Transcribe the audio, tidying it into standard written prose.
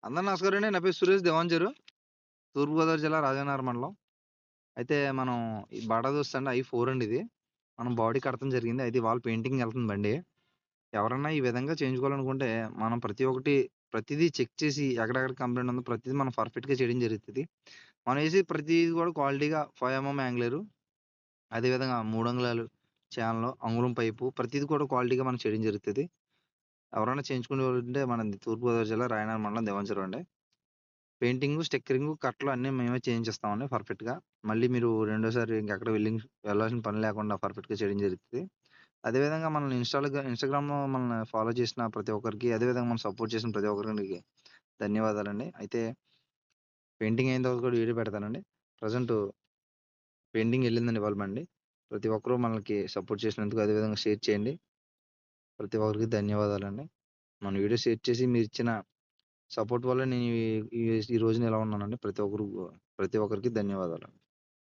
అందరికి నమస్కారం అండి. నా పేరు సురేష్ దేవాంజరు. తూర్పుగోదావరి జిల్లా రాజానగరం మండలం. అయితే మనం ఈ బాటా దోస్త్ అండి ఐ4 అండి ఇది. మనం బాడీ కడతం జరిగింది. అయితే ఇవాళ పెయింటింగ్‌కెళ్తుంది బండి. ఎవరన్నా ఈ విధంగా చేయించుకోవాలనుకుంటే మనం ప్రతిదీ చెక్ చేసి ఎక్కడెక్కడ కంప్లెయింట్ ఉందో ప్రతిదీ మనం పర్ఫెక్ట్‌గా చేయడం జరుగుతది. మనం ఏసే ప్రతీది కూడా క్వాలిటీగా 5 యాంగిలేరు, అదేవిధంగా 3 అంగుళాలు చానెలు, అంగుళం పైపు ప్రతీది కూడా క్వాలిటీగా మనం చేయడం జరుగుతది. ఎవరైనా చేయించుకునేవాళ్ళుంటే మనది తూర్పుగోదావరి జిల్లా రాయనగరం మండలం దేవాంజరం అండి. పెయింటింగు, స్టిక్కరింగు, కట్టలు అన్నీ మేమే చేయించిస్తామండి పర్ఫెక్ట్‌గా. మళ్ళీ మీరు రెండోసారి ఇంకెక్కడ వెళ్ళాల్సిన పని లేకుండా పర్ఫెక్ట్‌గా చేయడం జరుగుతది. అదేవిధంగా మనల్ని ఇన్‌స్టాగ్రామ్‌లో మనల్ని ఫాలో చేసిన ప్రతి ఒక్కరికి, అదేవిధంగా మనల్ని సపోర్ట్ చేసిన ప్రతి ఒక్కరికి ధన్యవాదాలండి. అయితే పెయింటింగ్ అయిన తర్వాత కూడా వీడియో పెడతానండి. ప్రెజెంటు పెయింటింగ్ ఎళ్ళిందండి ఇవాళ బండి. ప్రతి ఒక్కరు మనకి సపోర్ట్ చేసినందుకు అదేవిధంగా షేర్ చేయండి. ప్రతి ఒక్కరికి ధన్యవాదాలండి. మన వీడియో షేర్ చేసి మీరిచ్చిన సపోర్ట్ వల్ల నేను ఈ ఈ ఈ రోజున ఇలా ఉన్నానండి. ప్రతి ఒక్కరికి ధన్యవాదాలు.